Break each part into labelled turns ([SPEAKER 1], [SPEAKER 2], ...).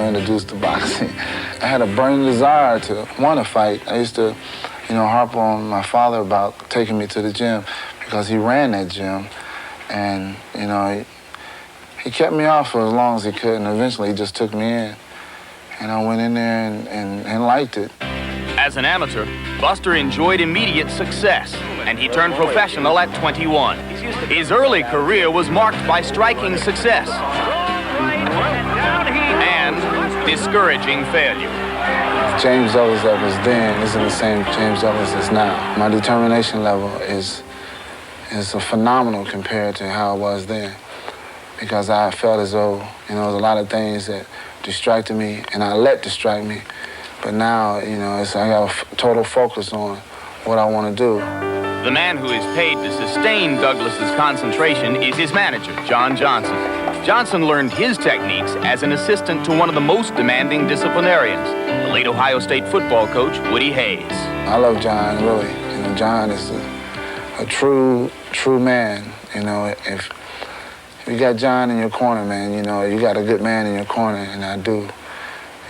[SPEAKER 1] introduced to boxing. I had a burning desire to want to fight. I used to, harp on my father about taking me to the gym because he ran that gym. And, he kept me off for as long as he could, and eventually he just took me in. And I went in there and liked it.
[SPEAKER 2] As an amateur, Buster enjoyed immediate success, and he turned professional at 21. His early career was marked by striking success and discouraging failure.
[SPEAKER 1] James Douglas that was then isn't the same James Douglas as now. My determination level is phenomenal compared to how it was then, because I felt as though, there was a lot of things that distracted me, and I let distract me. But now, I got a total focus on what I want to do.
[SPEAKER 2] The man who is paid to sustain Douglas's concentration is his manager, John Johnson. Johnson learned his techniques as an assistant to one of the most demanding disciplinarians, the late Ohio State football coach, Woody Hayes.
[SPEAKER 1] I love John, really. John is a true man. If you got John in your corner, man, you got a good man in your corner, and I do.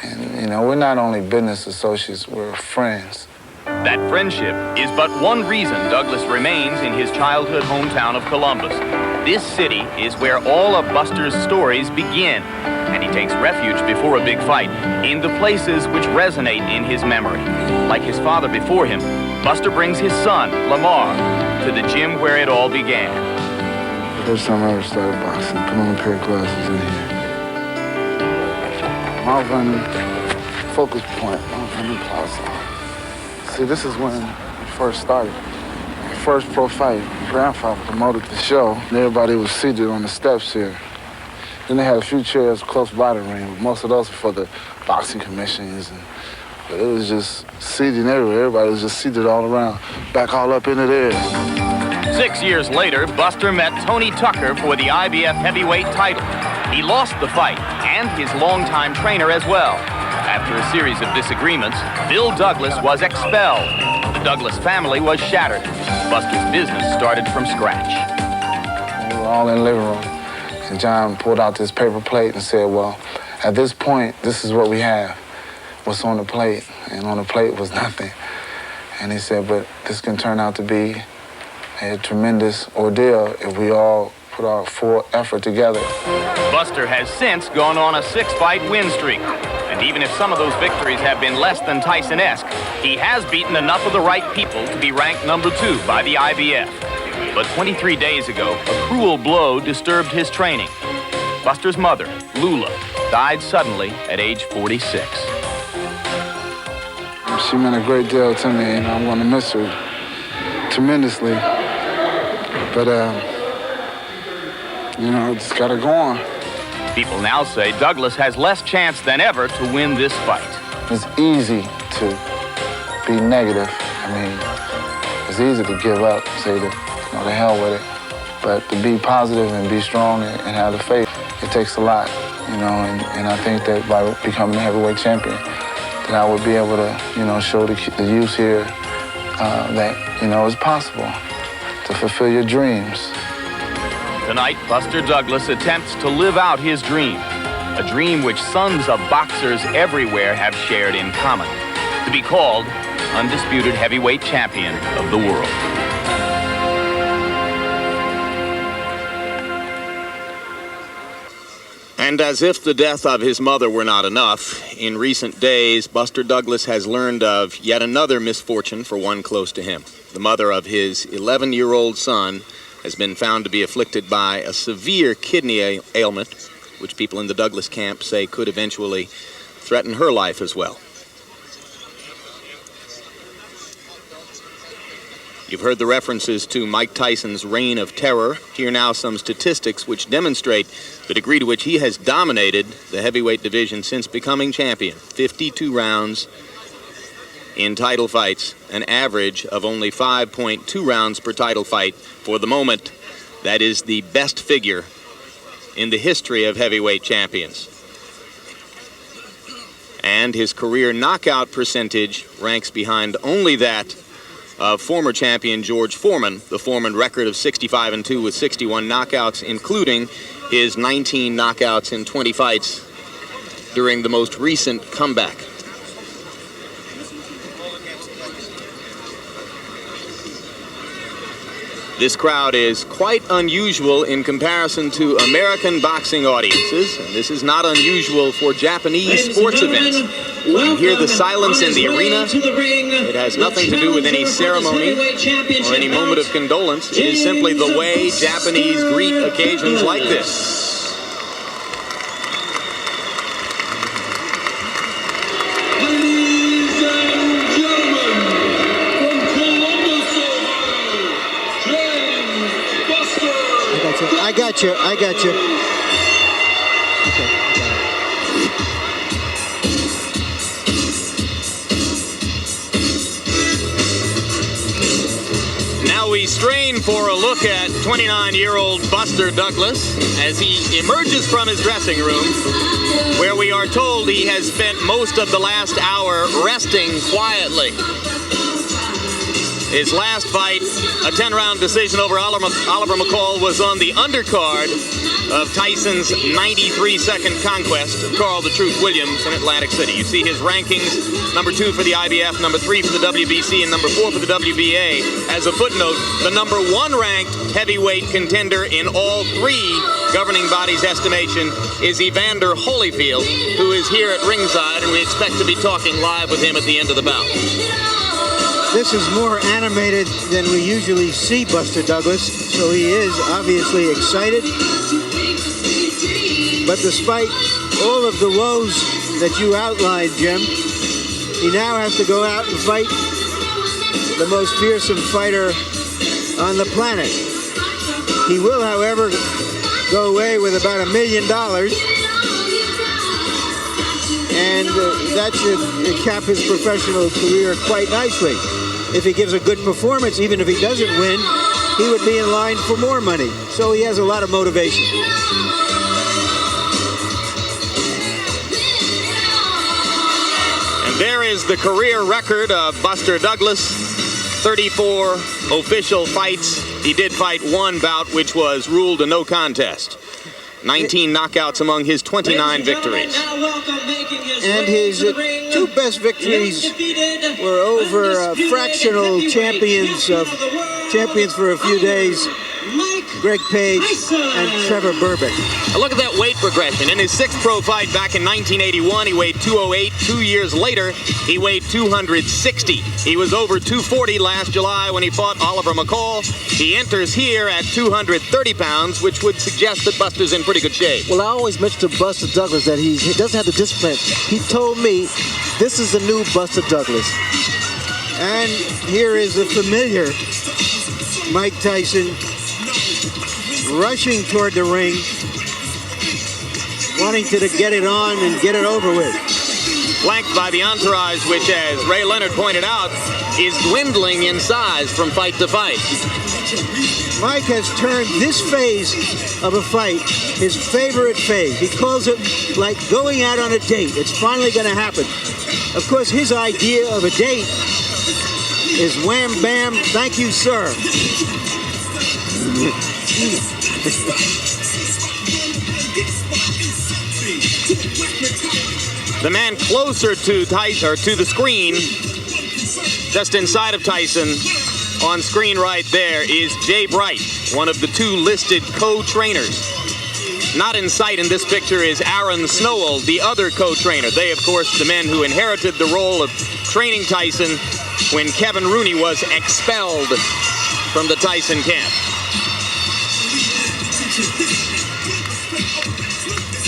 [SPEAKER 1] And, we're not only business associates, we're friends.
[SPEAKER 2] That friendship is but one reason Douglas remains in his childhood hometown of Columbus. This city is where all of Buster's stories begin, and he takes refuge before a big fight in the places which resonate in his memory. Like his father before him, Buster brings his son, Lamar, to the gym where it all began.
[SPEAKER 1] The first time I ever started boxing, put on a pair of glasses in here. Mount Vernon focus point, Mount Vernon Plaza. See, this is when we first started. The first pro fight, my grandfather promoted the show, and everybody was seated on the steps here. Then they had a few chairs close by the ring, but most of those were for the boxing commissions. But it was just seating everywhere. Everybody was just seated all around, back all up into there.
[SPEAKER 2] 6 years later, Buster met Tony Tucker for the IBF heavyweight title. He lost the fight, and his longtime trainer as well. After a series of disagreements, Bill Douglas was expelled. The Douglas family was shattered. Buster's business started from scratch.
[SPEAKER 1] We were all in the living room, and John pulled out this paper plate and said, well, at this point, this is what we have. What's on the plate? And on the plate was nothing. And he said, but this can turn out to be a tremendous ordeal if we all put our full effort together.
[SPEAKER 2] Buster has since gone on a 6-fight win streak. And even if some of those victories have been less than Tyson-esque, he has beaten enough of the right people to be ranked number 2 by the IBF. But 23 days ago, a cruel blow disturbed his training. Buster's mother, Lula, died suddenly at age 46.
[SPEAKER 1] She meant a great deal to me, and I'm going to miss her tremendously. But, it's got to go on.
[SPEAKER 2] People now say Douglas has less chance than ever to win this fight.
[SPEAKER 1] It's easy to be negative. It's easy to give up, say the hell with it. But to be positive and be strong and have the faith, it takes a lot, and I think that by becoming a heavyweight champion, that I would be able to, show the youth here that, it's possible to fulfill your dreams.
[SPEAKER 2] Tonight, Buster Douglas attempts to live out his dream, a dream which sons of boxers everywhere have shared in common, to be called undisputed heavyweight champion of the world. And as if the death of his mother were not enough, in recent days, Buster Douglas has learned of yet another misfortune for one close to him. The mother of his 11-year-old son has been found to be afflicted by a severe kidney ailment, which people in the Douglas camp say could eventually threaten her life as well. You've heard the references to Mike Tyson's reign of terror. Here now some statistics which demonstrate the degree to which he has dominated the heavyweight division since becoming champion. 52 rounds in title fights, an average of only 5.2 rounds per title fight. For the moment, that is the best figure in the history of heavyweight champions. And his career knockout percentage ranks behind only that of former champion George Foreman, the Foreman record of 65-2 with 61 knockouts, including his 19 knockouts in 20 fights during the most recent comeback. This crowd is quite unusual in comparison to American boxing audiences, and this is not unusual for Japanese sports events. You hear the silence in the arena. It has nothing to do with any ceremony or any moment of condolence. It is simply the way Japanese greet occasions like this.
[SPEAKER 3] I got you.
[SPEAKER 2] Now we strain for a look at 29-year-old Buster Douglas as he emerges from his dressing room, where we are told he has spent most of the last hour resting quietly. His last fight, a 10-round decision over Oliver McCall, was on the undercard of Tyson's 93-second conquest of Carl the Truth Williams in Atlantic City. You see his rankings, number 2 for the IBF, number 3 for the WBC, and number 4 for the WBA. As a footnote, the number 1 ranked heavyweight contender in all 3 governing bodies' estimation is Evander Holyfield, who is here at ringside, and we expect to be talking live with him at the end of the bout.
[SPEAKER 3] This is more animated than we usually see Buster Douglas, so he is obviously excited. But despite all of the woes that you outlined, Jim, he now has to go out and fight the most fearsome fighter on the planet. He will, however, go away with about $1 million. And that should cap his professional career quite nicely. If he gives a good performance, even if he doesn't win, he would be in line for more money. So he has a lot of motivation.
[SPEAKER 2] And there is the career record of Buster Douglas. 34 official fights. He did fight 1 bout, which was ruled a no contest. 19 knockouts among his 29 victories.
[SPEAKER 3] And his 2 best victories were over fractional champions for a few days, Greg Page and Trevor Burbick.
[SPEAKER 2] Look at that weight progression. In his 6th pro fight back in 1981, he weighed 208. 2 years later, he weighed 260. He was over 240 last July when he fought Oliver McCall. He enters here at 230 pounds, which would suggest that Buster's in pretty good shape.
[SPEAKER 4] Well, I always mention to Buster Douglas that he doesn't have the discipline. He told me this is the new Buster Douglas.
[SPEAKER 3] And here is the familiar Mike Tyson rushing toward the ring, wanting to get it on and get it over with.
[SPEAKER 2] Flanked by the entourage, which, as Ray Leonard pointed out, is dwindling in size from fight to fight.
[SPEAKER 3] Mike has turned this phase of a fight his favorite phase. He calls it like going out on a date. It's finally going to happen. Of course, his idea of a date is wham, bam, thank you, sir.
[SPEAKER 2] The man closer to Tyson, or to the screen, just inside of Tyson, on screen right there, is Jay Bright, one of the 2 listed co-trainers. Not in sight in this picture is Aaron Snowell, the other co-trainer. They, of course, the men who inherited the role of training Tyson when Kevin Rooney was expelled from the Tyson camp.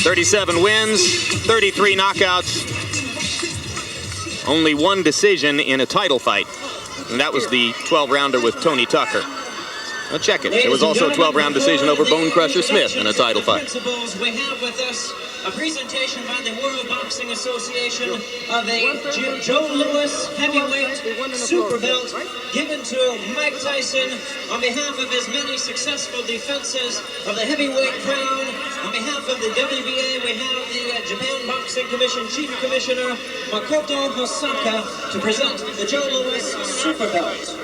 [SPEAKER 2] 37 wins, 33 knockouts, only 1 decision in a title fight, and that was the 12-rounder with Tony Tucker. Now check it. There was also a 12-round decision over Bone Crusher Smith in a title fight.
[SPEAKER 5] We have with us a presentation by the World Boxing Association of a Joe Louis heavyweight super belt given to Mike Tyson on behalf of his many successful defenses of the heavyweight crown. On behalf of the WBA, we have the Japan Boxing Commission Chief Commissioner Makoto Hosaka to present the Joe Louis super belt.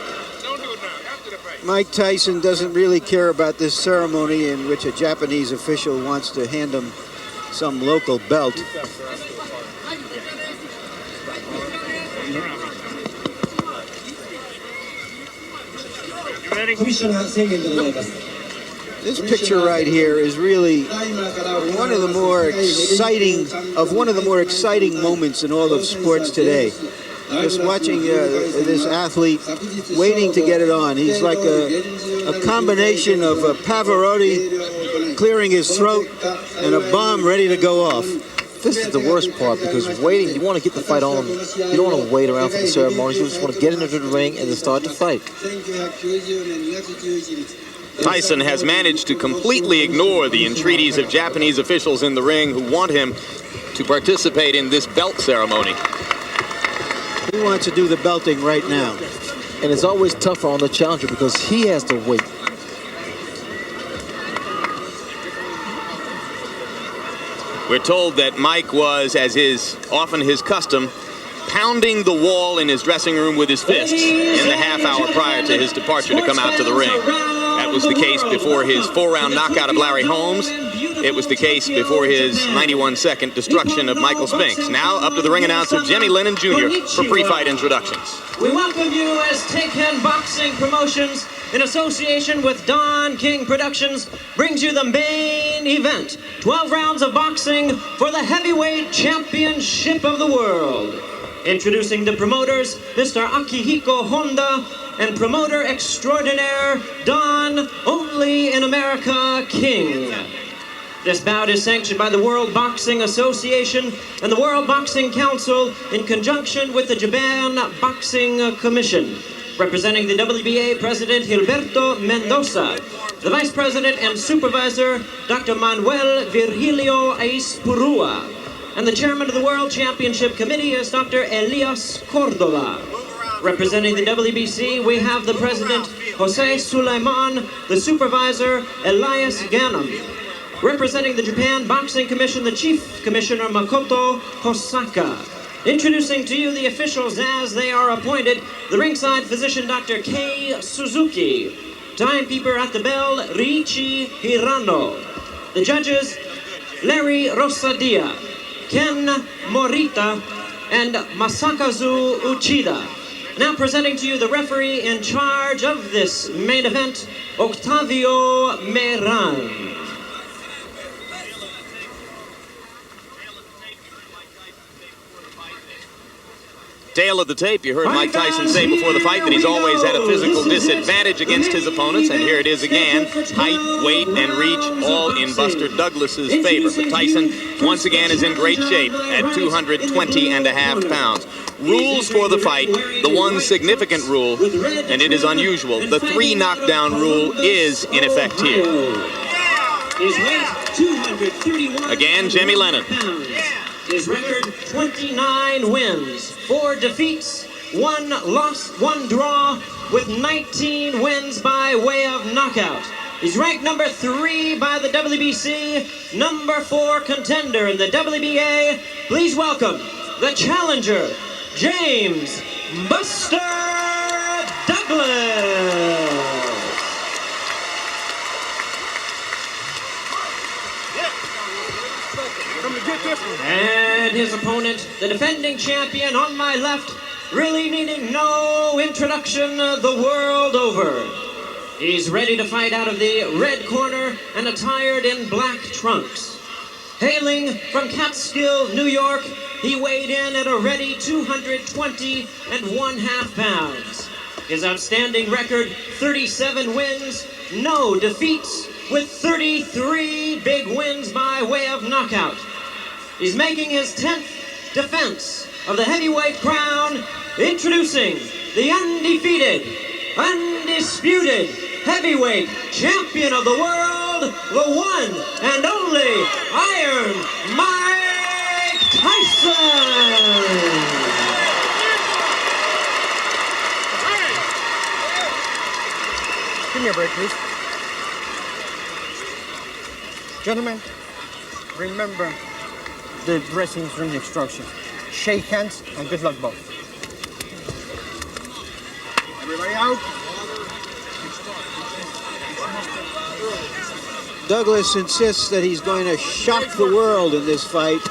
[SPEAKER 3] Mike Tyson doesn't really care about this ceremony in which a Japanese official wants to hand him some local belt. This picture right here is really one of the more exciting moments in all of sports today. Just watching this athlete waiting to get it on. He's like a combination of Pavarotti clearing his throat and a bomb ready to go off.
[SPEAKER 4] This is the worst part because waiting, you want to get the fight on. You don't want to wait around for the ceremonies. You just want to get into the ring and then start the fight.
[SPEAKER 2] Tyson has managed to completely ignore the entreaties of Japanese officials in the ring who want him to participate in this belt ceremony.
[SPEAKER 3] He wants to do the belting right now.
[SPEAKER 4] And it's always tougher on the challenger because he has to wait.
[SPEAKER 2] We're told that Mike was, as is often his custom, pounding the wall in his dressing room with his fists in the half hour prior to his departure to come out to the ring. That was the case before his 4-round knockout of Larry Holmes. It was the case before his 91-second destruction of Michael Spinks. Now up to the ring announcer Jimmy Lennon Jr. for pre-fight introductions.
[SPEAKER 5] We welcome you as Taken Boxing Promotions, in association with Don King Productions, brings you the main event. 12 rounds of boxing for the heavyweight championship of the world. Introducing the promoters, Mr. Akihiko Honda, and promoter extraordinaire, Don Only in America King. This bout is sanctioned by the World Boxing Association and the World Boxing Council in conjunction with the Japan Boxing Commission. Representing the WBA President Gilberto Mendoza, the Vice President and Supervisor Dr. Manuel Virgilio Aispurua, and the Chairman of the World Championship Committee is Dr. Elias Cordova. Representing the WBC, we have the President Jose Suleiman, the Supervisor Elias Ganem. Representing the Japan Boxing Commission, the Chief Commissioner Makoto Hosaka. Introducing to you the officials as they are appointed, the ringside physician Dr. Kei Suzuki, timekeeper at the bell Riichi Hirano, the judges Larry Rosadia, Ken Morita, and Masakazu Uchida. Now presenting to you the referee in charge of this main event, Octavio Meran.
[SPEAKER 2] Tail of the tape, you heard Mike Tyson say before the fight that he's always had a physical disadvantage against his opponents, and here it is again. Height, weight, and reach all in Buster Douglas's favor. But Tyson, once again, is in great shape at 220.5 pounds. Rules for the fight, the one significant rule, and it is unusual, the 3 knockdown rule is in effect here. Again, Jimmy Lennon.
[SPEAKER 5] His record, 29 wins, 4 defeats, 1 loss, 1 draw, with 19 wins by way of knockout. He's ranked number 3 by the WBC, number 4 contender in the WBA. Please welcome the challenger, James Buster Douglas. And his opponent, the defending champion on my left, really needing no introduction the world over. He's ready to fight out of the red corner and attired in black trunks. Hailing from Catskill, New York, he weighed in at a ready 220.5 pounds. His outstanding record, 37 wins, no defeats, with 33 big wins by way of knockout. He's making his 10th defense of the heavyweight crown, introducing the undefeated, undisputed heavyweight champion of the world, the one and only Iron Mike Tyson.
[SPEAKER 6] Give me a break, please. Gentlemen, remember the dressing room instructions. Shake hands and good luck both. Everybody out.
[SPEAKER 3] Douglas insists that he's going to shock the world in this fight.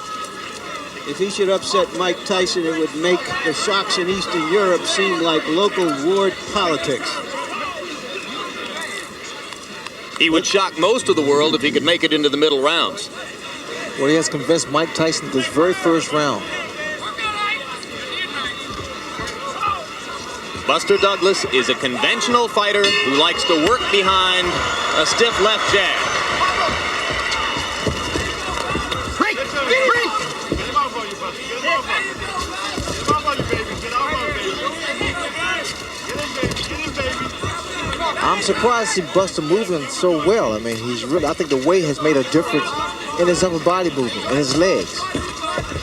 [SPEAKER 3] If he should upset Mike Tyson, it would make the shocks in Eastern Europe seem like local ward politics.
[SPEAKER 2] He would shock most of the world if he could make it into the middle rounds.
[SPEAKER 4] Well, he has convinced Mike Tyson this very first round.
[SPEAKER 2] Buster Douglas is a conventional fighter who likes to work behind a stiff left jab.
[SPEAKER 4] I'm surprised to see Buster moving so well. I mean, I think the weight has made a difference in his upper body movement and his legs.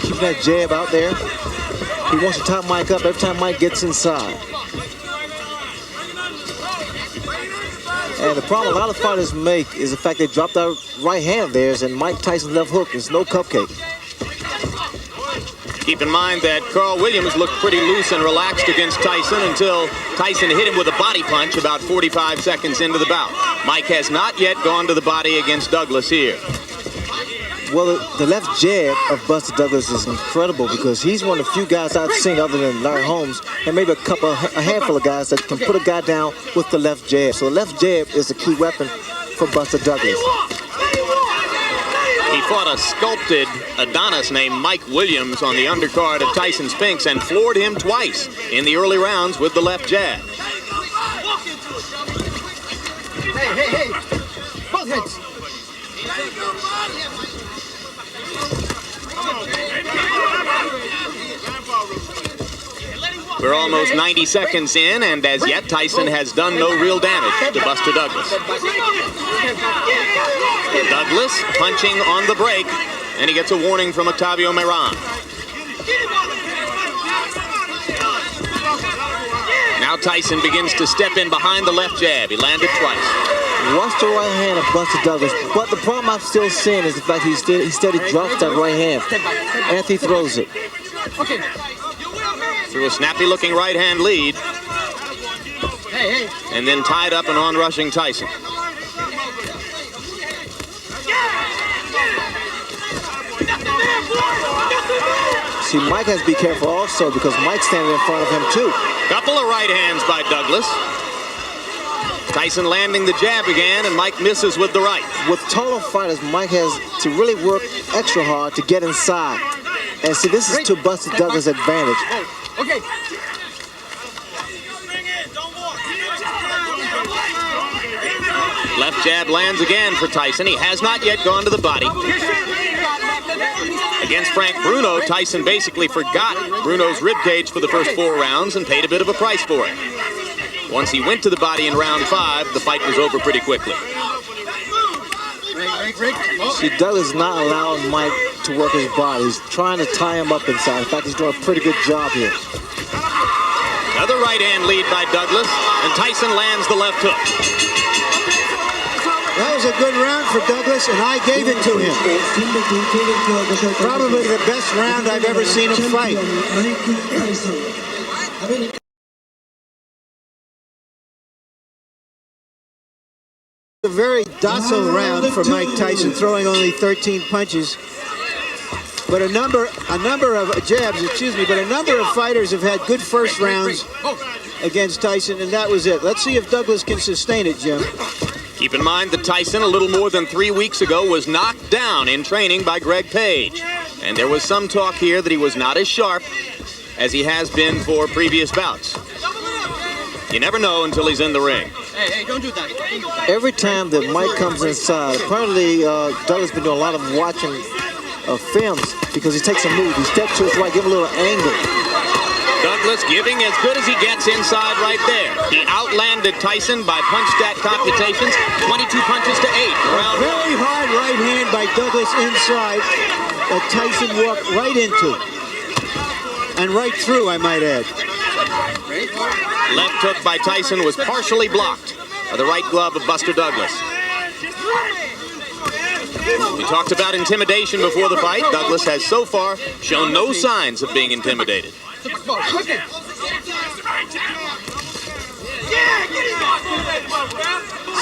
[SPEAKER 4] Keeping that jab out there. He wants to top Mike up every time Mike gets inside. And the problem a lot of fighters make is the fact they dropped that right hand of theirs, and Mike Tyson's left hook is no cupcake.
[SPEAKER 2] Keep in mind that Carl Williams looked pretty loose and relaxed against Tyson until Tyson hit him with a body punch about 45 seconds into the bout. Mike has not yet gone to the body against Douglas here.
[SPEAKER 4] Well, the left jab of Buster Douglas is incredible because he's one of the few guys I've seen other than Larry Holmes and maybe a handful of guys that can put a guy down with the left jab. So the left jab is the key weapon for Buster Douglas.
[SPEAKER 2] He fought a sculpted Adonis named Mike Williams on the undercard of Tyson Spinks and floored him twice in the early rounds with the left jab.
[SPEAKER 6] Hey, both heads.
[SPEAKER 2] We're almost 90 seconds in, and as yet, Tyson has done no real damage to Buster Douglas. Douglas punching on the break, and he gets a warning from Octavio Meran. Now Tyson begins to step in behind the left jab. He landed twice.
[SPEAKER 4] Watch the right hand of Buster Douglas, but the problem I'm still seeing is the fact he steady drops that right hand after he throws it.
[SPEAKER 6] Okay.
[SPEAKER 2] Through a snappy-looking right-hand lead, and then tied up and on-rushing Tyson.
[SPEAKER 4] See, Mike has to be careful also because Mike's standing in front of him too.
[SPEAKER 2] Couple of right hands by Douglas. Tyson landing the jab again, and Mike misses with the right.
[SPEAKER 4] With taller fighters, Mike has to really work extra hard to get inside. And see, this is to Buster Douglas' advantage.
[SPEAKER 6] Okay.
[SPEAKER 2] Left jab lands again for Tyson. He has not yet gone to the body. Against Frank Bruno, Tyson basically forgot Bruno's ribcage for the first 4 rounds and paid a bit of a price for it. Once he went to the body in round 5, the fight was over pretty quickly.
[SPEAKER 4] See, Douglas is not allowing Mike to work his body. He's trying to tie him up inside. In fact, he's doing a pretty good job here.
[SPEAKER 2] Another right-hand lead by Douglas, and Tyson lands the left hook.
[SPEAKER 3] That was a good round for Douglas, and I gave it to him. Probably the best round I've ever seen him fight. A very docile round for Mike Tyson, throwing only 13 punches. But a number of jabs, but a number of fighters have had good first rounds against Tyson, and that was it. Let's see if Douglas can sustain it, Jim.
[SPEAKER 2] Keep in mind that Tyson, a little more than 3 weeks ago, was knocked down in training by Greg Page. And there was some talk here that he was not as sharp as he has been for previous bouts. You never know until he's in the ring.
[SPEAKER 6] Hey, don't do that.
[SPEAKER 4] Every time that Mike comes inside, apparently Douglas has been doing a lot of watching films because he takes a move. He steps to his right, give a little angle.
[SPEAKER 2] Douglas giving as good as he gets inside right there. He outlanded Tyson by punch stat computations, 22 punches to 8. Round
[SPEAKER 3] Very hard right hand by Douglas inside that Tyson walked right into. And right through, I might add.
[SPEAKER 2] Left hook by Tyson was partially blocked by the right glove of Buster Douglas. We talked about intimidation before the fight. Douglas has so far shown no signs of being intimidated.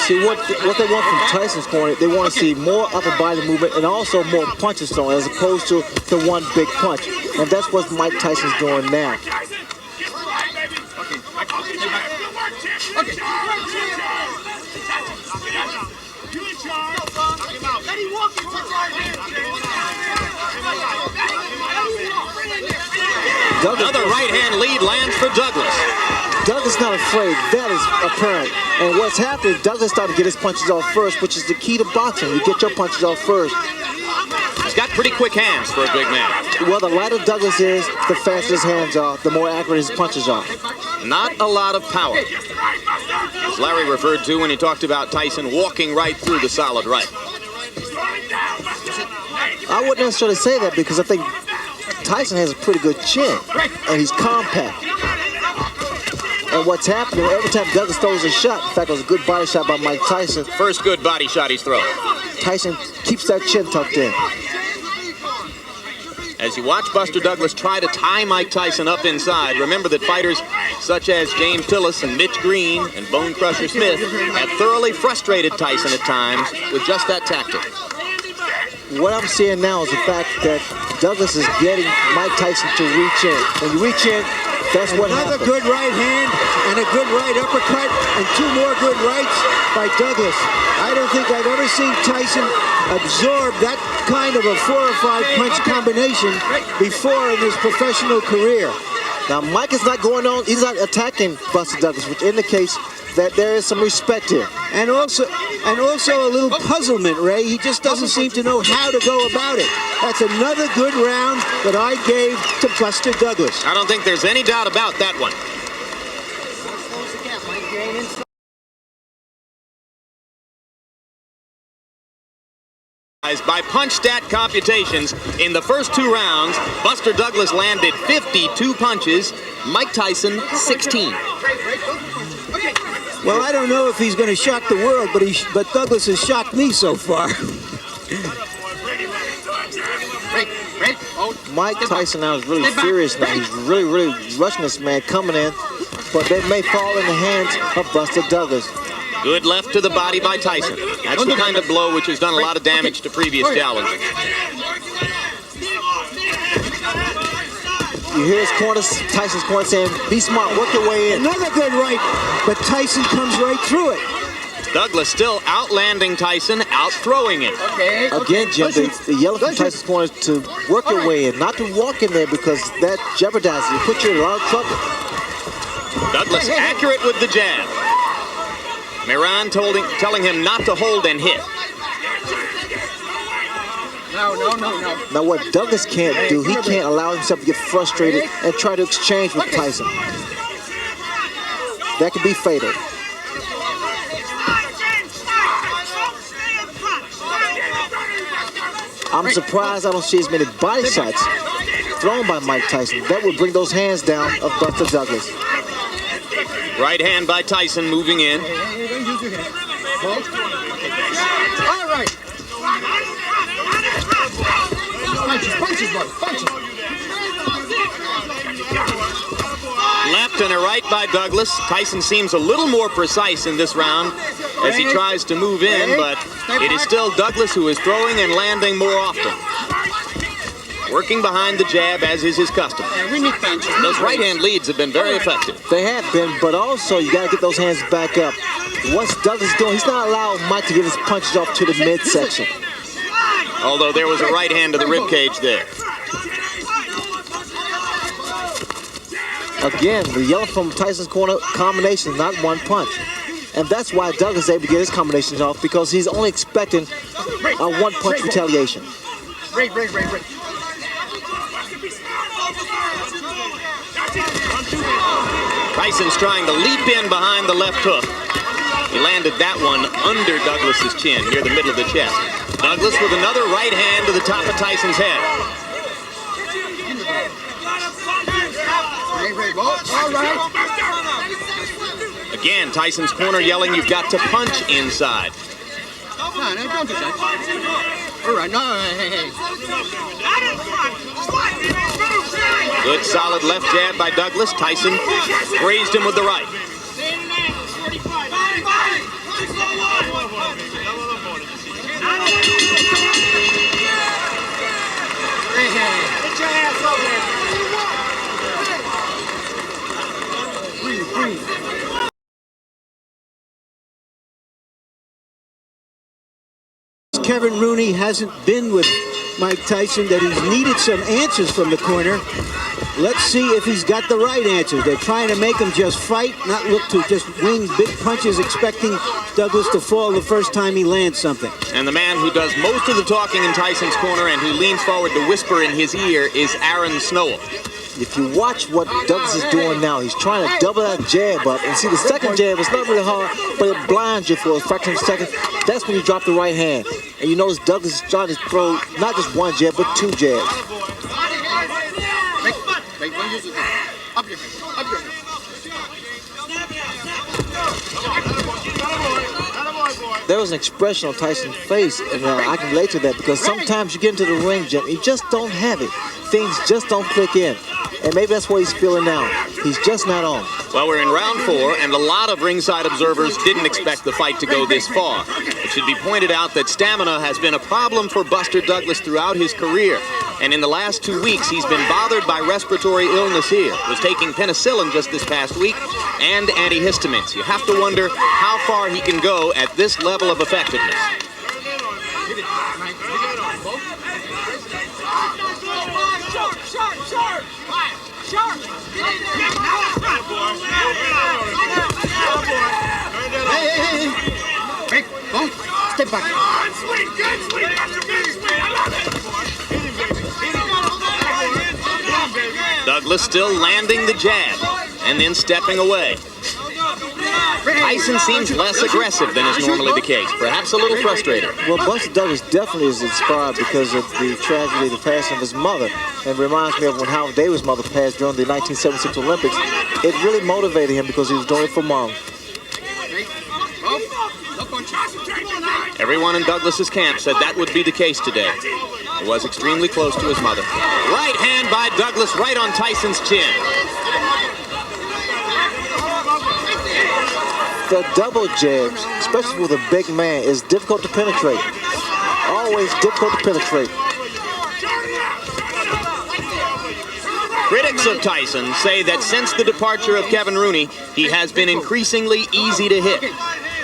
[SPEAKER 4] See, what they want from Tyson's corner, they want to see more upper body movement and also more punches thrown as opposed to the one big punch. And that's what Mike Tyson's doing now.
[SPEAKER 2] Another right hand lead lands for Douglas.
[SPEAKER 4] Douglas not afraid. That is apparent. And what's happening, Douglas started to get his punches off first, which is the key to boxing. You get your punches off first.
[SPEAKER 2] He's got pretty quick hands for a big man.
[SPEAKER 4] Well, the lighter Douglas is, the faster his hands are, the more accurate his punches are.
[SPEAKER 2] Not a lot of power. As Larry referred to when he talked about Tyson walking right through the solid right.
[SPEAKER 4] I wouldn't necessarily say that because I think Tyson has a pretty good chin, and he's compact. And what's happening, every time Douglas throws a shot, in fact, it was a good body shot by Mike Tyson.
[SPEAKER 2] First good body shot he's thrown.
[SPEAKER 4] Tyson keeps that chin tucked in.
[SPEAKER 2] As you watch Buster Douglas try to tie Mike Tyson up inside, remember that fighters such as James Tillis and Mitch Green and Bone Crusher Smith have thoroughly frustrated Tyson at times with just that tactic.
[SPEAKER 4] What I'm seeing now is the fact that Douglas is getting Mike Tyson to reach in. When you reach in, that's what happens.
[SPEAKER 3] Another good right hand and a good right uppercut and two more good rights by Douglas. I don't think I've ever seen Tyson absorb that kind of a 4 or 5 punch combination before in his professional career.
[SPEAKER 4] Now Mike is not going on, he's not attacking Buster Douglas, which indicates that there is some respect here.
[SPEAKER 3] And also a little puzzlement, Ray. He just doesn't seem to know how to go about it. That's another good round that I gave to Buster Douglas.
[SPEAKER 2] I don't think there's any doubt about that one. By punch stat computations, in the first 2 rounds, Buster Douglas landed 52 punches, Mike Tyson 16.
[SPEAKER 3] Well, I don't know if he's going to shock the world, but Douglas has shocked me so far.
[SPEAKER 4] Mike Tyson now is really furious now. He's really rushing this man coming in, but they may fall in the hands of Buster Douglas.
[SPEAKER 2] Good left to the body by Tyson. That's the kind of blow which has done a lot of damage to previous challengers.
[SPEAKER 4] You hear his corner, Tyson's corner saying, be smart, work your way in.
[SPEAKER 3] Another good right, but Tyson comes right through it.
[SPEAKER 2] Douglas still outlanding Tyson, out-throwing him.
[SPEAKER 4] Again, Jim, the yellow from Tyson's corner to work your way in, not to walk in there because that jeopardizes you, put you in a lot of trouble.
[SPEAKER 2] Douglas accurate with the jab. Miran telling him not to hold and hit.
[SPEAKER 6] No.
[SPEAKER 4] Now what Douglas can't do, he can't allow himself to get frustrated and try to exchange with Tyson. That could be fatal. I'm surprised I don't see as many body shots thrown by Mike Tyson. That would bring those hands down of Buster Douglas.
[SPEAKER 2] Right hand by Tyson moving in.
[SPEAKER 6] All right. Punches, boy, punches.
[SPEAKER 2] Left and a right by Douglas. Tyson seems a little more precise in this round as he tries to move in, but it is still Douglas who is throwing and landing more often. Working behind the jab, as is his custom. Those right-hand leads have been very effective.
[SPEAKER 4] They have been, but also you got to get those hands back up. What's Douglas doing? He's not allowing Mike to get his punches off to the midsection.
[SPEAKER 2] Although there was a right hand to the ribcage there.
[SPEAKER 4] Again, the yellow from Tyson's corner combination, not one punch. And that's why Douglas is able to get his combinations off, because he's only expecting a one-punch retaliation.
[SPEAKER 2] Tyson's trying to leap in behind the left hook. He landed that one under Douglas's chin, near the middle of the chest. Douglas with another right hand to the top of Tyson's head. Again, Tyson's corner yelling, you've got to punch inside. Good solid left jab by Douglas. Tyson grazed him with the right.
[SPEAKER 3] Kevin Rooney hasn't been with Mike Tyson, that he's needed some answers from the corner. Let's see if he's got the right answers. They're trying to make him just fight, not look to just wing big punches, expecting Douglas to fall the first time he lands something.
[SPEAKER 2] And the man who does most of the talking in Tyson's corner and who leans forward to whisper in his ear is Aaron Snowell.
[SPEAKER 4] If you watch what Douglas is doing now, he's trying to double that jab up. And see, the second jab is not really hard, but it blinds you for a fraction of a second. That's when you drop the right hand. And you notice Douglas is trying to throw not just one jab, but two jabs. There was an expression on Tyson's face, and I can relate to that, because sometimes you get into the ring, Jim, you just don't have it. Things just don't click in. And maybe that's what he's feeling now. He's just not on.
[SPEAKER 2] Well, we're in round 4, and a lot of ringside observers didn't expect the fight to go this far. It should be pointed out that stamina has been a problem for Buster Douglas throughout his career. And in the last 2 weeks, he's been bothered by respiratory illness here. Was taking penicillin just this past week and antihistamines. You have to wonder how far he can go at this level of effectiveness.
[SPEAKER 6] Hey, both. Step back.
[SPEAKER 2] Douglas still landing the jab and then stepping away. Tyson seems less aggressive than is normally the case, perhaps a little frustrated.
[SPEAKER 4] Well, Buster Douglas definitely is inspired because of the tragedy, the passing of his mother. And reminds me of when Howard Davis' mother passed during the 1976 Olympics. It really motivated him because he was doing it for Mom.
[SPEAKER 2] Everyone in Douglas's camp said that would be the case today. He was extremely close to his mother. Right hand by Douglas right on Tyson's chin.
[SPEAKER 4] The double jabs, especially with a big man, is difficult to penetrate. Always difficult to penetrate.
[SPEAKER 2] Critics of Tyson say that since the departure of Kevin Rooney, he has been increasingly easy to hit.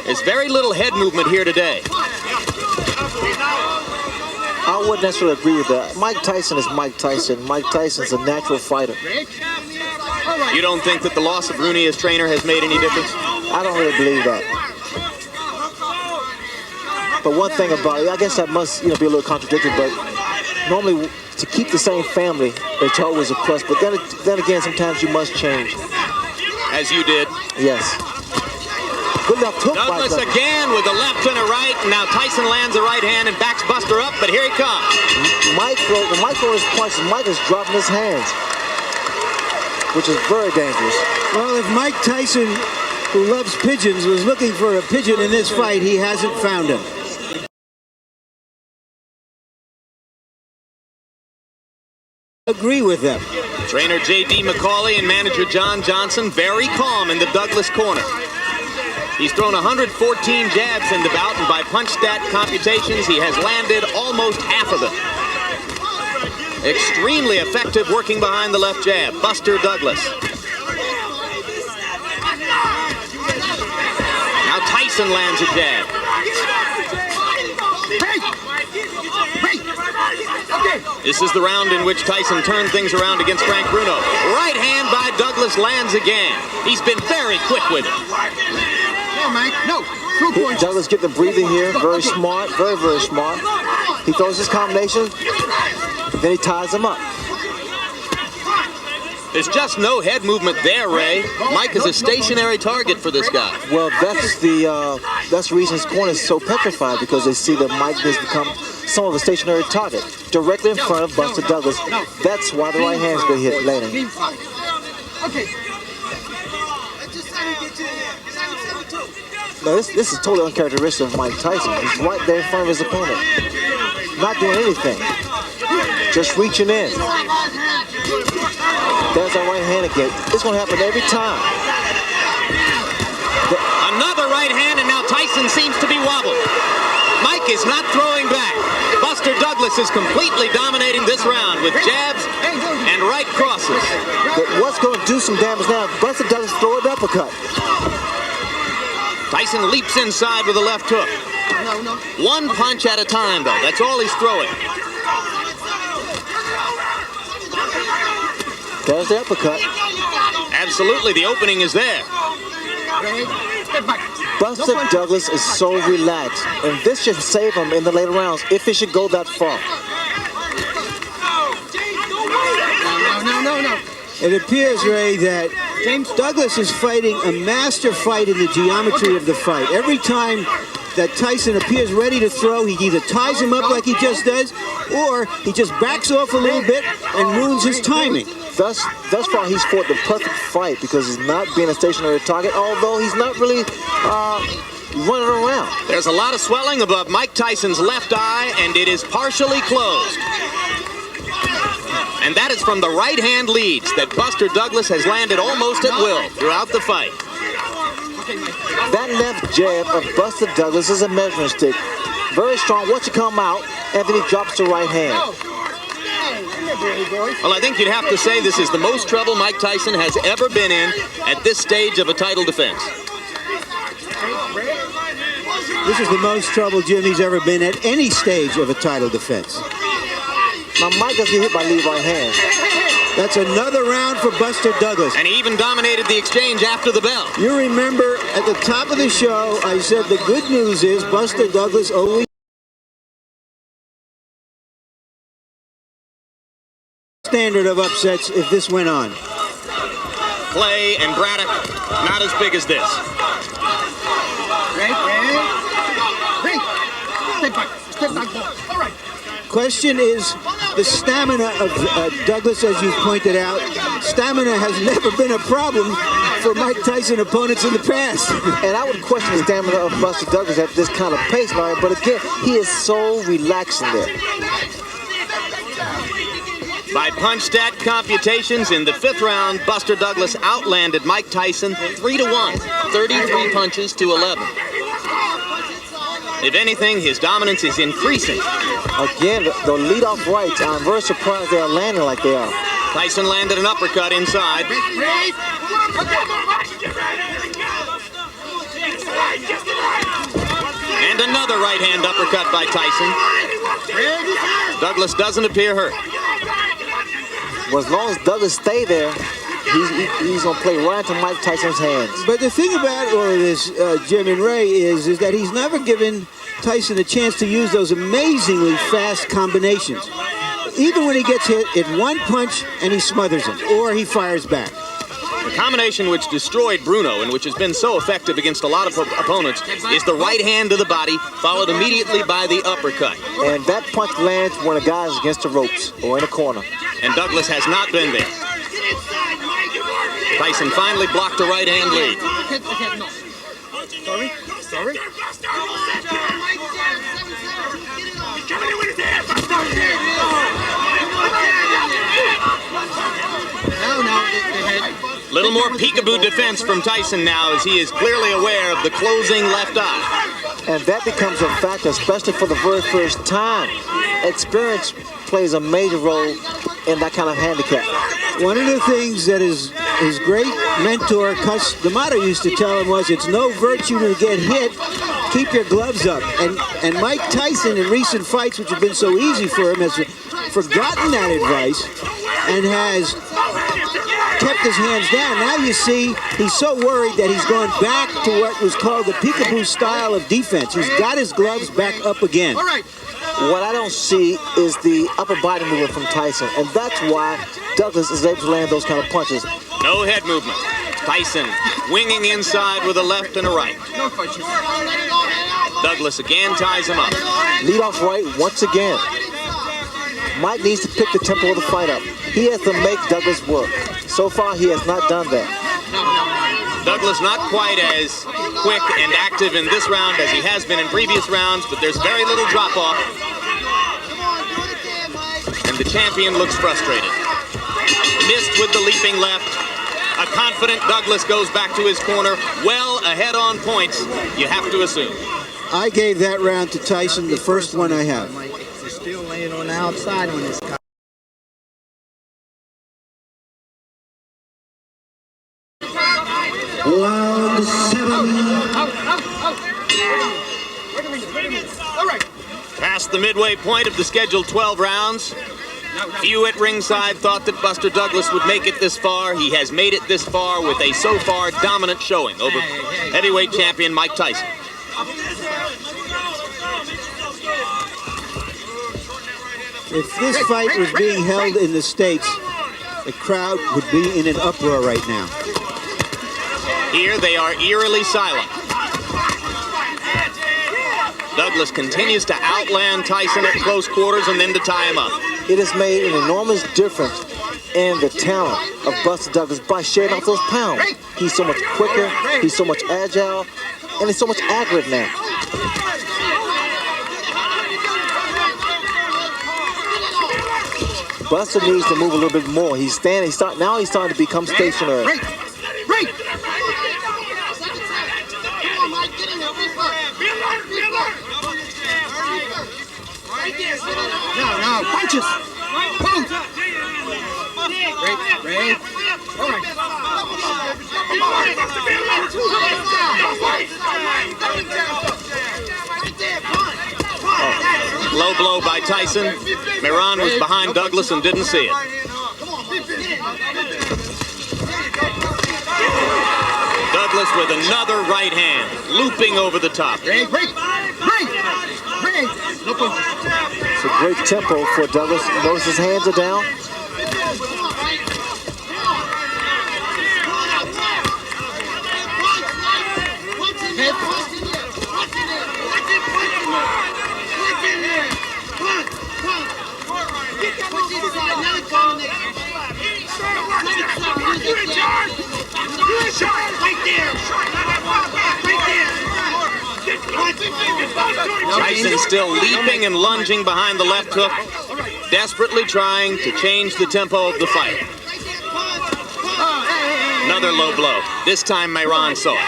[SPEAKER 2] There's very little head movement here today.
[SPEAKER 4] I wouldn't necessarily agree with that. Mike Tyson is Mike Tyson. Mike Tyson's a natural fighter.
[SPEAKER 2] You don't think that the loss of Rooney as trainer has made any difference?
[SPEAKER 4] I don't really believe that. But one thing about it, I guess that must be a little contradictory, but normally to keep the same family, it's always a plus. But then again, sometimes you must change.
[SPEAKER 2] As you did.
[SPEAKER 4] Yes. Good left hook by
[SPEAKER 2] Douglas again with a left and a right. Now Tyson lands a right hand and backs Buster up, but here he comes.
[SPEAKER 4] Mike is punches. Mike is dropping his hands, which is very dangerous.
[SPEAKER 3] Well, if Mike Tyson, who loves pigeons, was looking for a pigeon in this fight, he hasn't found him. Agree with them.
[SPEAKER 2] Trainer J.D. McCauley and manager John Johnson very calm in the Douglas corner. He's thrown 114 jabs in the bout, and by punch stat computations, he has landed almost half of them. Extremely effective working behind the left jab, Buster Douglas. Now Tyson lands a jab. This is the round in which Tyson turned things around against Frank Bruno. Right hand by Douglas lands again. He's been very quick with it.
[SPEAKER 6] No.
[SPEAKER 4] Douglas getting the breathing here. Very smart. Very, very smart. He throws his combination. Then he ties him up.
[SPEAKER 2] There's just no head movement there, Ray. Mike is a stationary target for this guy.
[SPEAKER 4] Well, that's the reason his corner is so petrified, because they see that Mike has become some of a stationary target directly in front of Buster Douglas. That's why the right hand's been hit landing. Now, this is totally uncharacteristic of Mike Tyson. He's right there in front of his opponent, not doing anything, just reaching in. There's that right hand again. It's going to happen every time.
[SPEAKER 2] Another right hand, and now Tyson seems to be wobbled. Mike is not throwing back. Buster Douglas is completely dominating this round with jabs and right crosses.
[SPEAKER 4] What's going to do some damage now? Buster Douglas throw an uppercut.
[SPEAKER 2] Tyson leaps inside with a left hook. One punch at a time, though. That's all he's throwing.
[SPEAKER 4] There's the uppercut.
[SPEAKER 2] Absolutely, the opening is there.
[SPEAKER 4] Buster Douglas is so relaxed, and this should save him in the later rounds if it should go that far.
[SPEAKER 6] No.
[SPEAKER 3] It appears, Ray, that Douglas is fighting a master fight in the geometry of the fight. Every time that Tyson appears ready to throw, he either ties him up like he just does, or he just backs off a little bit and ruins his timing.
[SPEAKER 4] Thus far, he's fought the perfect fight because he's not being a stationary target, although he's not really running around.
[SPEAKER 2] There's a lot of swelling above Mike Tyson's left eye, and it is partially closed. And that is from the right-hand leads that Buster Douglas has landed almost at will throughout the fight.
[SPEAKER 4] That left jab of Buster Douglas is a measuring stick. Very strong. Once you come out, and then he drops the right hand.
[SPEAKER 2] Well, I think you'd have to say this is the most trouble Mike Tyson has ever been in at this stage of a title defense.
[SPEAKER 3] This is the most trouble Jimmy's ever been at any stage of a title defense.
[SPEAKER 4] Now, Mike doesn't get hit by lead right hand.
[SPEAKER 3] That's another round for Buster Douglas.
[SPEAKER 2] And he even dominated the exchange after the bell.
[SPEAKER 3] You remember at the top of the show, I said the good news is Buster Douglas always standard of upsets if this went on.
[SPEAKER 2] Clay and Braddock, not as big as this.
[SPEAKER 6] All right.
[SPEAKER 3] Question is the stamina of Douglas, as you've pointed out. Stamina has never been a problem for Mike Tyson opponents in the past.
[SPEAKER 4] And I would question the stamina of Buster Douglas at this kind of pace, Larry, but again, he is so relaxed in there.
[SPEAKER 2] By punch stat computations, in the 5th round, Buster Douglas outlanded Mike Tyson 3-1, 33 punches to 11. If anything, his dominance is increasing.
[SPEAKER 4] Again, the leadoff rights, I'm very surprised they are landing like they are.
[SPEAKER 2] Tyson landed an uppercut inside. And another right-hand uppercut by Tyson. Douglas doesn't appear hurt.
[SPEAKER 4] Well, as long as Douglas stay there, he's going to play right into Mike Tyson's hands.
[SPEAKER 3] But the thing about all of this, Jim and Ray, is that he's never given Tyson a chance to use those amazingly fast combinations. Even when he gets hit, it's one punch and he smothers him, or he fires back.
[SPEAKER 2] The combination which destroyed Bruno and which has been so effective against a lot of opponents is the right hand to the body, followed immediately by the uppercut.
[SPEAKER 4] And that punch lands when a guy is against the ropes or in a corner.
[SPEAKER 2] And Douglas has not been there. Tyson finally blocked a right-hand lead.
[SPEAKER 6] Sorry.
[SPEAKER 2] Little more peekaboo defense from Tyson now, as he is clearly aware of the closing left eye.
[SPEAKER 4] And that becomes a factor, especially for the very first time. Experience plays a major role in that kind of handicap.
[SPEAKER 3] One of the things that his great mentor, Cus D'Amato, used to tell him was, it's no virtue to get hit, keep your gloves up. And Mike Tyson, in recent fights, which have been so easy for him, has forgotten that advice and has kept his hands down. Now you see he's so worried that he's gone back to what was called the peekaboo style of defense. He's got his gloves back up again.
[SPEAKER 6] All right.
[SPEAKER 4] What I don't see is the upper body movement from Tyson, and that's why Douglas is able to land those kind of punches.
[SPEAKER 2] No head movement. Tyson winging inside with a left and a right. Douglas again ties him up.
[SPEAKER 4] Lead off right once again. Mike needs to pick the tempo of the fight up. He has to make Douglas work. So far, he has not done that.
[SPEAKER 2] Douglas not quite as quick and active in this round as he has been in previous rounds, but there's very little drop-off. And the champion looks frustrated. Missed with the leaping left. A confident Douglas goes back to his corner, well ahead on points, you have to assume.
[SPEAKER 3] I gave that round to Tyson, the first one I have.
[SPEAKER 6] He's still laying on the outside when it's
[SPEAKER 3] Round 7.
[SPEAKER 2] the midway point of the scheduled 12 rounds. Few at ringside thought that Buster Douglas would make it this far. He has made it this far with a so far dominant showing over heavyweight champion Mike Tyson.
[SPEAKER 3] If this fight was being held in the States, the crowd would be in an uproar right now.
[SPEAKER 2] Here they are eerily silent. Douglas continues to outland Tyson at close quarters and then to tie him up.
[SPEAKER 4] It has made an enormous difference in the talent of Buster Douglas by shedding off those pounds. He's so much quicker, he's so much agile, and he's so much accurate now. Buster needs to move a little bit more. He's standing, now he's starting to become stationary.
[SPEAKER 6] No, punches. Punch. Break. All right.
[SPEAKER 2] Low blow by Tyson. Miran was behind Douglas and didn't see it. Douglas with another right hand, looping over the top.
[SPEAKER 6] Break.
[SPEAKER 4] It's a great tempo for Douglas. Notice his hands are down.
[SPEAKER 2] Tyson still leaping and lunging behind the left hook, desperately trying to change the tempo of the fight. Another low blow. This time Miran saw it.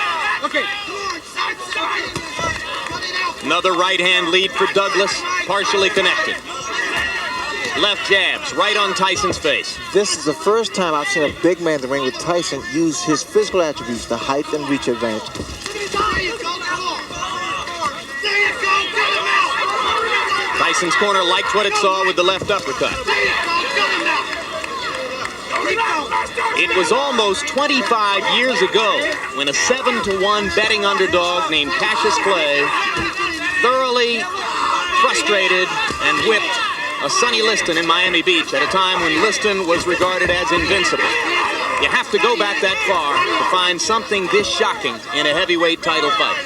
[SPEAKER 2] Another right hand lead for Douglas, partially connected. Left jabs right on Tyson's face.
[SPEAKER 4] This is the first time I've seen a big man in the ring with Tyson use his physical attributes, the height and reach advantage.
[SPEAKER 2] Tyson's corner liked what it saw with the left uppercut. It was almost 25 years ago when a 7-1 betting underdog named Cassius Clay thoroughly frustrated and whipped a Sonny Liston in Miami Beach at a time when Liston was regarded as invincible. You have to go back that far to find something this shocking in a heavyweight title fight.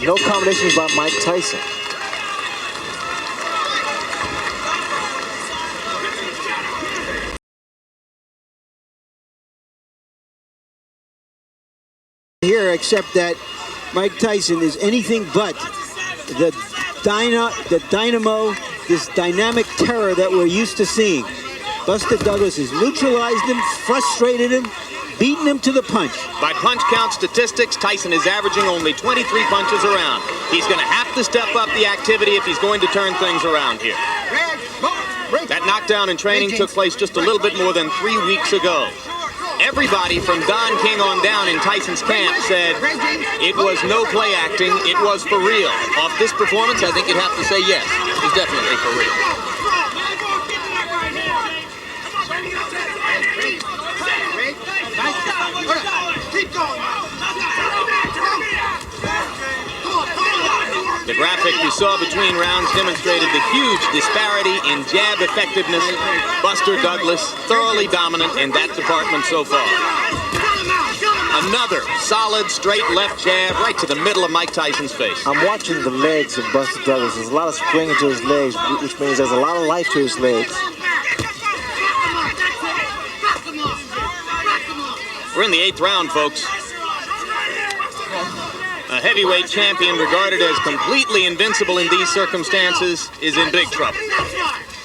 [SPEAKER 4] No combinations by Mike Tyson.
[SPEAKER 3] Here, except that Mike Tyson is anything but the dynamo, this dynamic terror that we're used to seeing. Buster Douglas has neutralized him, frustrated him, beaten him to the punch.
[SPEAKER 2] By punch count statistics, Tyson is averaging only 23 punches around. He's going to have to step up the activity if he's going to turn things around here. That knockdown in training took place just a little bit more than 3 weeks ago. Everybody from Don King on down in Tyson's camp said it was no play acting, it was for real. Off this performance, I think you'd have to say yes, it was definitely for real. The graphic you saw between rounds demonstrated the huge disparity in jab effectiveness. Buster Douglas thoroughly dominant in that department so far. Another solid straight left jab right to the middle of Mike Tyson's face.
[SPEAKER 4] I'm watching the legs of Buster Douglas. There's a lot of spring into his legs, which means there's a lot of life to his legs.
[SPEAKER 2] We're in the 8th round, folks. A heavyweight champion regarded as completely invincible in these circumstances is in big trouble.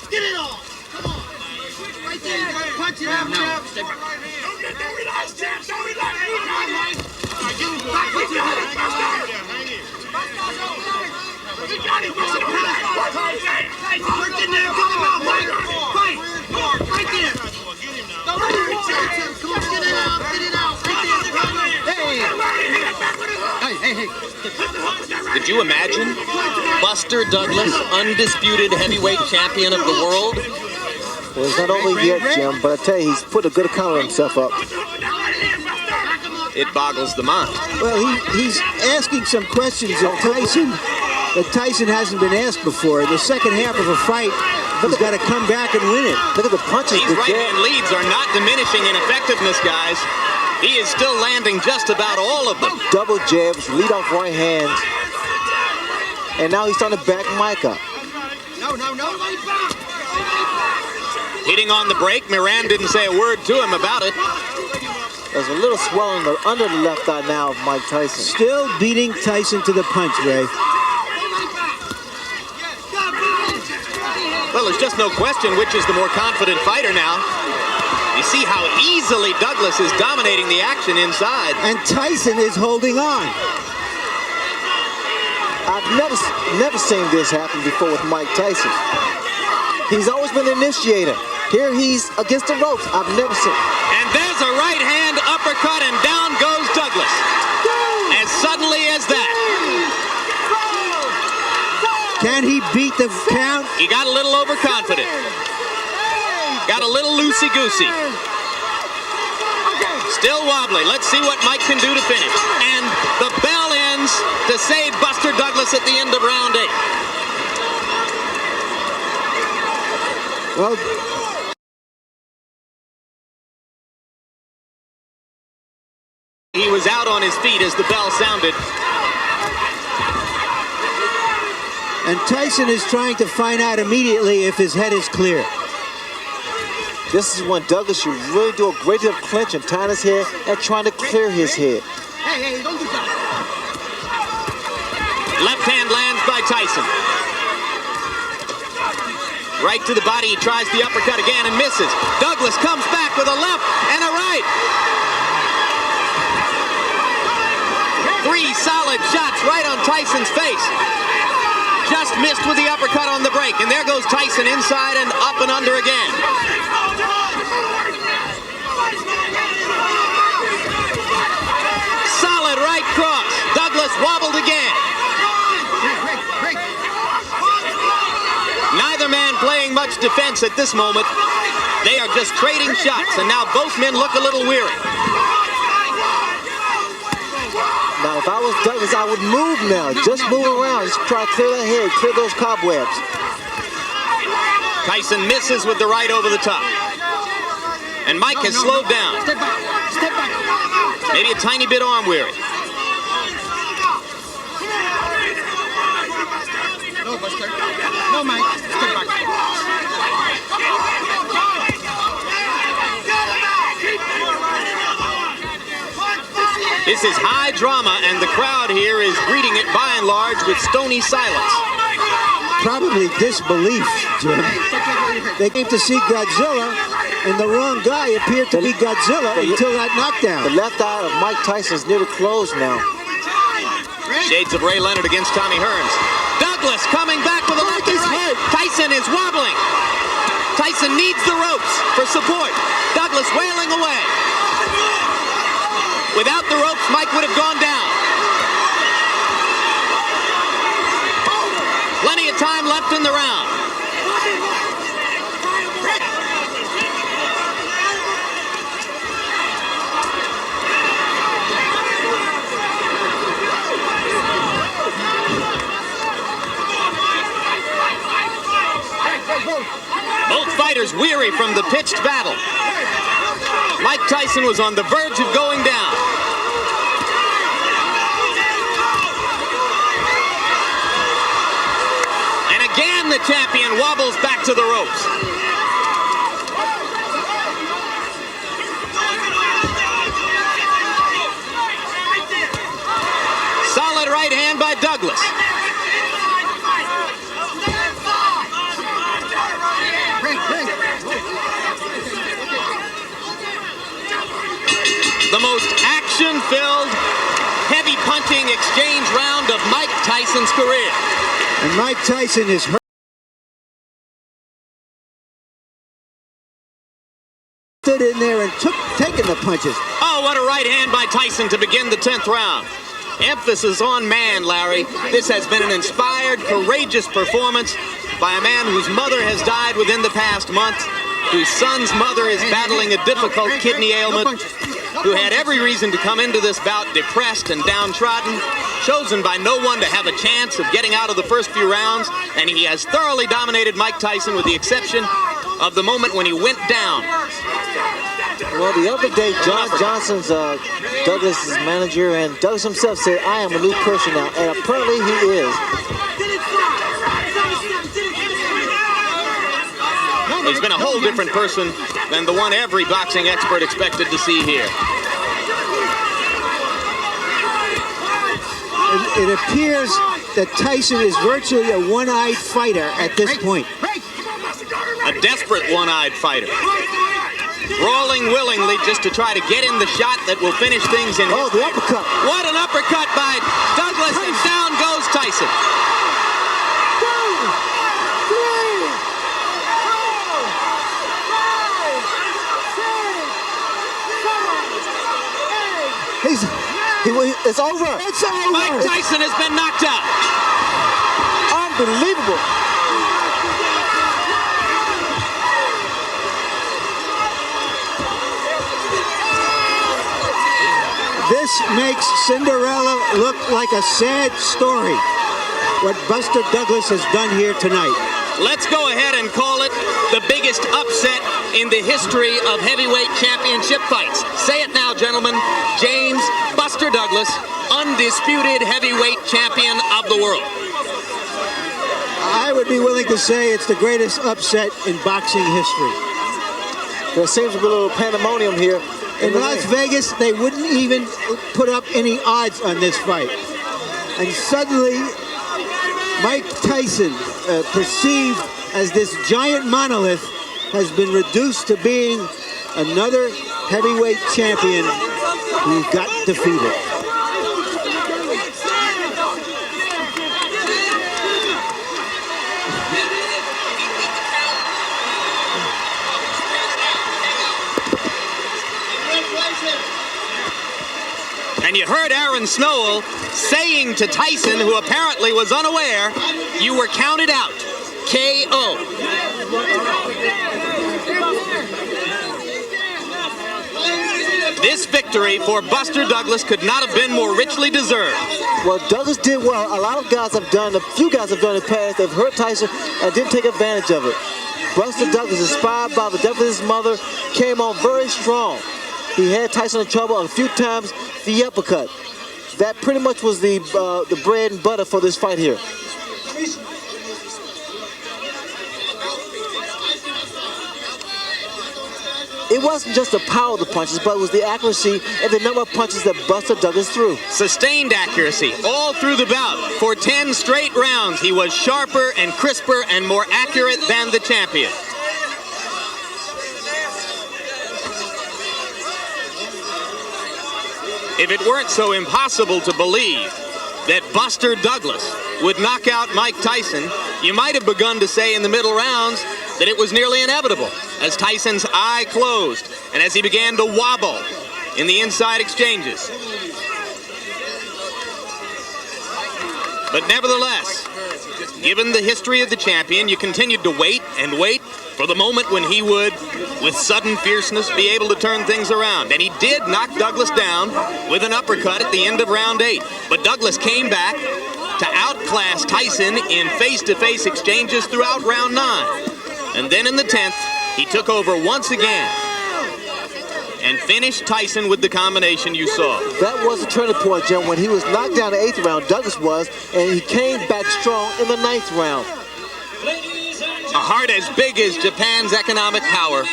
[SPEAKER 7] Get it off! Come on! Right there! Punch it out! Don't relax, champ! Don't relax! We got it! Work in there! Get him out, Mike! Fight! Right there! Don't let him champ! Come on, get it out! Get it out! Right there! Hey! Hey!
[SPEAKER 2] Could you imagine Buster Douglas, undisputed heavyweight champion of the world?
[SPEAKER 4] Well, it's not over yet, Jim, but I tell you, he's put a good account of himself up.
[SPEAKER 2] It boggles the mind.
[SPEAKER 3] Well, he's asking some questions of Tyson that Tyson hasn't been asked before. In the second half of a fight, he's got to come back and win it.
[SPEAKER 4] Look at the punches.
[SPEAKER 2] These right-hand leads are not diminishing in effectiveness, guys. He is still landing just about all of them.
[SPEAKER 4] Double jabs, lead off right hands. And now he's starting to back Mike up.
[SPEAKER 7] No.
[SPEAKER 2] Hitting on the break, Moran didn't say a word to him about it.
[SPEAKER 4] There's a little swelling under the left eye now of Mike Tyson.
[SPEAKER 3] Still beating Tyson to the punch, Ray.
[SPEAKER 2] Well, there's just no question which is the more confident fighter now. You see how easily Douglas is dominating the action inside.
[SPEAKER 3] And Tyson is holding on.
[SPEAKER 4] I've never seen this happen before with Mike Tyson. He's always been the initiator. Here he's against the ropes. I've never seen.
[SPEAKER 2] And there's a right hand uppercut, and down goes Douglas. As suddenly as that.
[SPEAKER 3] Can he beat the count?
[SPEAKER 2] He got a little overconfident. Got a little loosey-goosey. Still wobbly. Let's see what Mike can do to finish. And the bell ends to save Buster Douglas at the end of round 8.
[SPEAKER 3] Well,
[SPEAKER 2] he was out on his feet as the bell sounded.
[SPEAKER 3] and Tyson is trying to find out immediately if his head is clear.
[SPEAKER 4] This is when Douglas should really do a great deal of clinching, tying his head and trying to clear his head.
[SPEAKER 7] Hey, don't do that.
[SPEAKER 2] Left hand lands by Tyson. Right to the body, he tries the uppercut again and misses. Douglas comes back with a left and a right. 3 solid shots right on Tyson's face. Just missed with the uppercut on the break. And there goes Tyson inside and up and under again. Solid right cross. Douglas wobbled again. Neither man playing much defense at this moment. They are just trading shots, and now both men look a little weary.
[SPEAKER 4] Now, if I was Douglas, I would move now. Just move around. Just try to clear that head, clear those cobwebs.
[SPEAKER 2] Tyson misses with the right over the top. And Mike has slowed down.
[SPEAKER 7] Step back. Step back.
[SPEAKER 2] Maybe a tiny bit arm weary.
[SPEAKER 7] No, Buster. No, Mike. Step back.
[SPEAKER 2] This is high drama, and the crowd here is greeting it by and large with stony silence.
[SPEAKER 3] Probably disbelief, Jim. They came to see Godzilla, and the wrong guy appeared to be Godzilla until that knockdown.
[SPEAKER 4] The left eye of Mike Tyson is nearly closed now.
[SPEAKER 2] Shades of Ray Leonard against Tommy Hearns. Douglas coming back with a left and right. Tyson is wobbling. Tyson needs the ropes for support. Douglas wailing away. Without the ropes, Mike would have gone down. Plenty of time left in the round. Both fighters weary from the pitched battle. Mike Tyson was on the verge of going down. And again, the champion wobbles back to the ropes. Solid right hand by Douglas. The most action-filled, heavy punching exchange round of Mike Tyson's career.
[SPEAKER 3] And Mike Tyson is hurt. Stood in there and taking the punches.
[SPEAKER 2] Oh, what a right hand by Tyson to begin the 10th round. Emphasis on man, Larry. This has been an inspired, courageous performance by a man whose mother has died within the past month, whose son's mother is battling a difficult kidney ailment, who had every reason to come into this bout depressed and downtrodden, chosen by no one to have a chance of getting out of the first few rounds, and he has thoroughly dominated Mike Tyson with the exception of the moment when he went down.
[SPEAKER 4] Well, the other day, John Johnson's Douglas's manager, and Douglas himself said, "I am a new person now," and apparently he is.
[SPEAKER 2] He's been a whole different person than the one every boxing expert expected to see here.
[SPEAKER 3] It appears that Tyson is virtually a one-eyed fighter at this point.
[SPEAKER 2] A desperate one-eyed fighter. Brawling willingly just to try to get in the shot that will finish things in.
[SPEAKER 4] Oh, the uppercut.
[SPEAKER 2] What an uppercut by Douglas, and down goes Tyson.
[SPEAKER 4] It's over.
[SPEAKER 3] It's over.
[SPEAKER 2] Mike Tyson has been knocked out.
[SPEAKER 4] Unbelievable.
[SPEAKER 3] This makes Cinderella look like a sad story, what Buster Douglas has done here tonight.
[SPEAKER 2] Let's go ahead and call it the biggest upset in the history of heavyweight championship fights. Say it now, gentlemen. James Buster Douglas, undisputed heavyweight champion of the world.
[SPEAKER 3] I would be willing to say it's the greatest upset in boxing history.
[SPEAKER 4] There seems to be a little pandemonium here.
[SPEAKER 3] In Las Vegas, they wouldn't even put up any odds on this fight. And suddenly, Mike Tyson, perceived as this giant monolith, has been reduced to being another heavyweight champion who got defeated.
[SPEAKER 2] And you heard Aaron Snowell saying to Tyson, who apparently was unaware, "You were counted out. KO." This victory for Buster Douglas could not have been more richly deserved.
[SPEAKER 4] Well, Douglas did well. A lot of guys have done, a few guys have done in the past. They've hurt Tyson and didn't take advantage of it. Buster Douglas, inspired by the death of his mother, came on very strong. He had Tyson in trouble a few times. The uppercut. That pretty much was the bread and butter for this fight here. It wasn't just the power of the punches, but it was the accuracy and the number of punches that Buster Douglas threw.
[SPEAKER 2] Sustained accuracy all through the bout. For 10 straight rounds, he was sharper and crisper and more accurate than the champion. If it weren't so impossible to believe that Buster Douglas would knock out Mike Tyson, you might have begun to say in the middle rounds that it was nearly inevitable, as Tyson's eye closed and as he began to wobble in the inside exchanges. But nevertheless, given the history of the champion, you continued to wait and wait for the moment when he would, with sudden fierceness, be able to turn things around. And he did knock Douglas down with an uppercut at the end of round 8. But Douglas came back to outclass Tyson in face-to-face exchanges throughout round 9. And then in the 10th, he took over once again and finished Tyson with the combination you saw.
[SPEAKER 4] That was a turning point, Jim, when he was knocked down in the 8th round, Douglas was, and he came back strong in the 9th round.
[SPEAKER 2] A heart as big as Japan's economic power.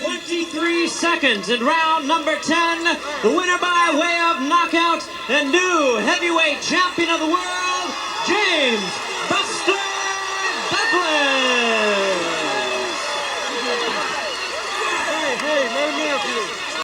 [SPEAKER 5] 23 seconds in round number 10. The winner by way of knockout and new heavyweight champion of the world, James Buster Douglas.